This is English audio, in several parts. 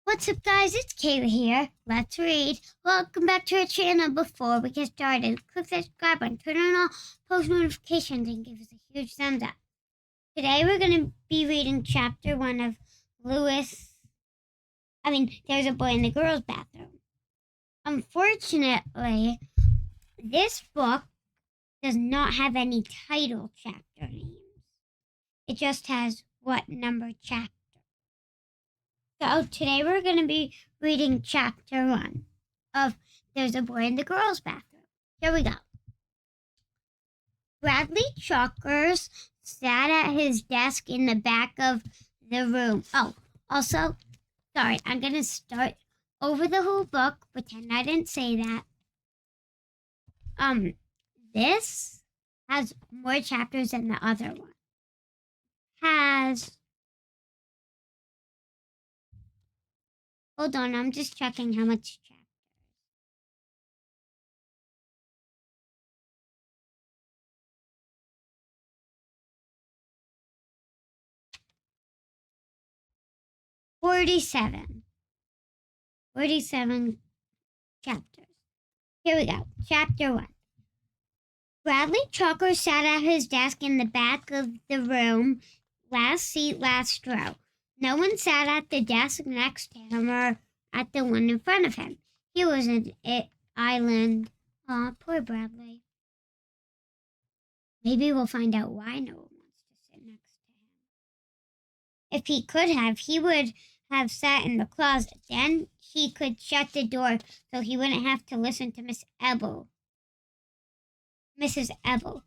What's up, guys? It's Kayla here. Let's read. Welcome back to our channel. Before we get started, click that subscribe button, turn on all post notifications, and give us a huge thumbs up. Today we're going to be reading chapter 1 of There's a Boy in the Girls' Bathroom. Unfortunately, this book does not have any title chapter names. It just has what number chapter. So today we're going to be reading chapter 1 of There's a Boy in the Girls' Bathroom. Here we go. Bradley Chalkers sat at his desk in the back of the room. Also, sorry, I'm going to start over the whole book. Pretend I didn't say that. This has more chapters than the other one. Hold on, I'm just checking how much chapters. Forty-seven chapters. Here we go. Chapter 1. Bradley Chalker sat at his desk in the back of the room, last seat, last row. No one sat at the desk next to him or at the one in front of him. He was an island. Aw, poor Bradley. Maybe we'll find out why no one wants to sit next to him. If he could have, he would have sat in the closet. Then he could shut the door so he wouldn't have to listen to Mrs. Ebel.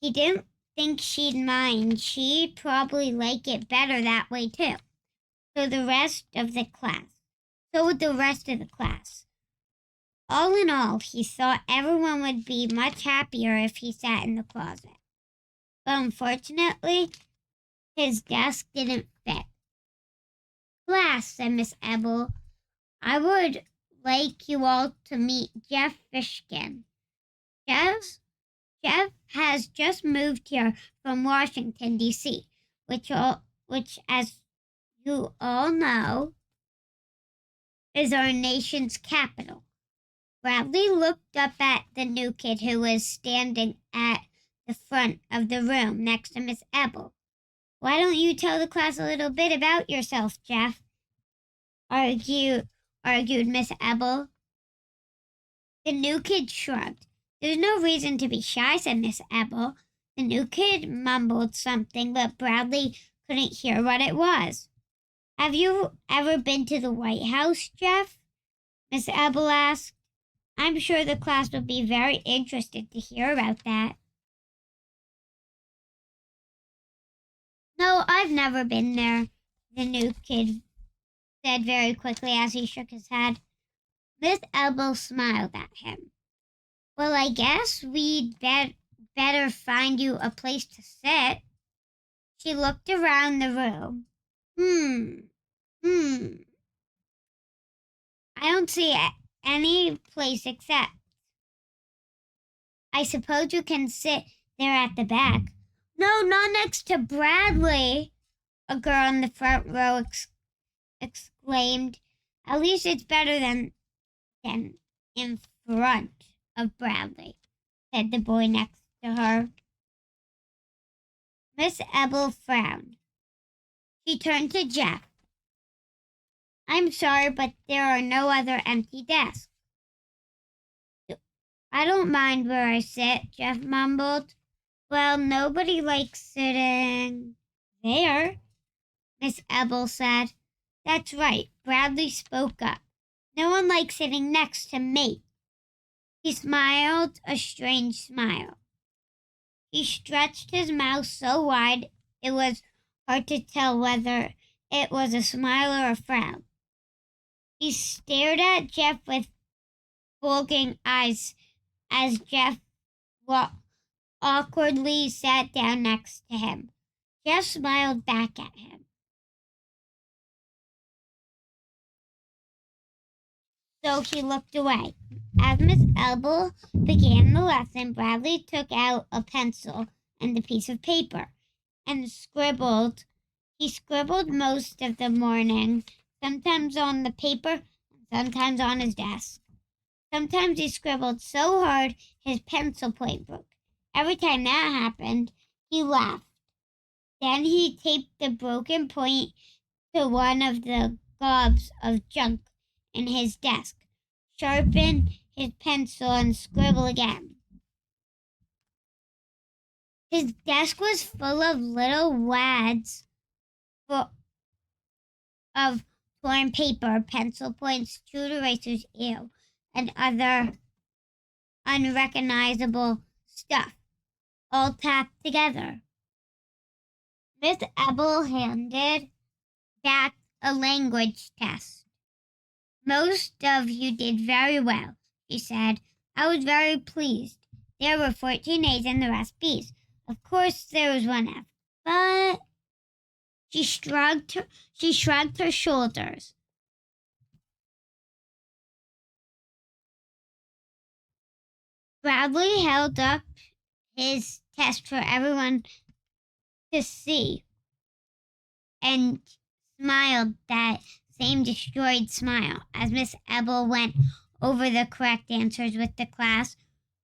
He didn't think she'd mind. She'd probably like it better that way too. So would the rest of the class. All in all, he thought everyone would be much happier if he sat in the closet. But unfortunately, his desk didn't fit. Class, said Miss Ebel, I would like you all to meet Jeff Fishkin. Jeff has just moved here from Washington, D.C., which, as you all know, is our nation's capital. Bradley looked up at the new kid who was standing at the front of the room next to Miss Ebel. Why don't you tell the class a little bit about yourself, Jeff? Argued Miss Ebel. The new kid shrugged. There's no reason to be shy, said Miss Ebel. The new kid mumbled something, but Bradley couldn't hear what it was. Have you ever been to the White House, Jeff? Miss Ebel asked. I'm sure the class would be very interested to hear about that. No, I've never been there, the new kid said very quickly as he shook his head. Miss Ebel smiled at him. Well, I guess we'd better find you a place to sit. She looked around the room. I don't see any place except. I suppose you can sit there at the back. No, not next to Bradley, a girl in the front row exclaimed. At least it's better than in front of Bradley, said the boy next to her. Miss Ebel frowned. She turned to Jeff. I'm sorry, but there are no other empty desks. I don't mind where I sit, Jeff mumbled. Well, nobody likes sitting there, Miss Ebel said. That's right, Bradley spoke up. No one likes sitting next to me. He smiled a strange smile. He stretched his mouth so wide it was hard to tell whether it was a smile or a frown. He stared at Jeff with bulging eyes as Jeff awkwardly sat down next to him. Jeff smiled back at him. So he looked away. As Miss Ebel began the lesson, Bradley took out a pencil and a piece of paper and scribbled. He scribbled most of the morning sometimes on the paper, and sometimes on his desk. Sometimes he scribbled so hard his pencil point broke. Every time that happened, he laughed. Then he taped the broken point to one of the gobs of junk in his desk, sharpened his pencil, and scribbled again. His desk was full of little wads of torn paper, pencil points, chewed erasers, and other unrecognizable stuff, all tacked together. Miss Ebel handed back a language test. Most of you did very well, she said. I was very pleased. There were 14 A's and the rest B's. Of course, there was one F, but she shrugged her shoulders. Bradley held up his test for everyone to see and smiled that same destroyed smile. As Miss Ebel went over the correct answers with the class,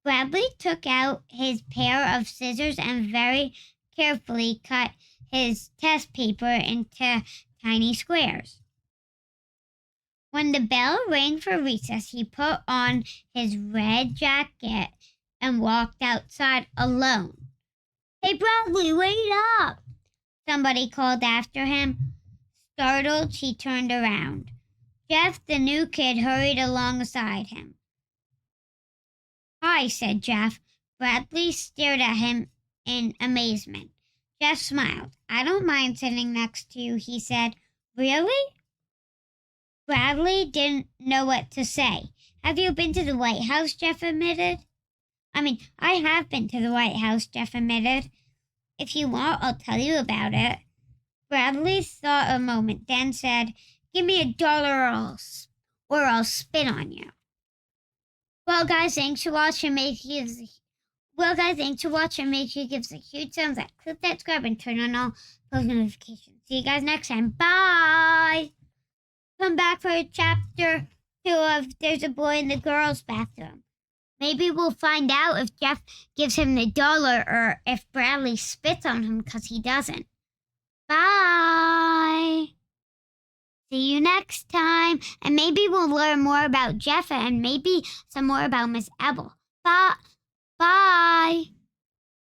Bradley took out his pair of scissors and very carefully cut his test paper into tiny squares. When the bell rang for recess, he put on his red jacket and walked outside alone. Hey, Bradley, wait up! Somebody called after him. Startled, he turned around. Jeff, the new kid, hurried alongside him. Hi, said Jeff. Bradley stared at him in amazement. Jeff smiled. I don't mind sitting next to you, he said. Really? Bradley didn't know what to say. Have you been to the White House? Jeff admitted. I have been to the White House, Jeff admitted. If you want, I'll tell you about it. Bradley thought a moment, then said, Give me $1 or I'll spit on you. Well, guys, thanks for watching. Make sure you give us a huge thumbs up, click that subscribe, and turn on all post notifications. See you guys next time. Bye! Come back for chapter 2 of There's a Boy in the Girls' Bathroom. Maybe we'll find out if Jeff gives him the $1 or if Bradley spits on him because he doesn't. Bye! See you next time. And maybe we'll learn more about Jeff and maybe some more about Miss Ebel. Bye!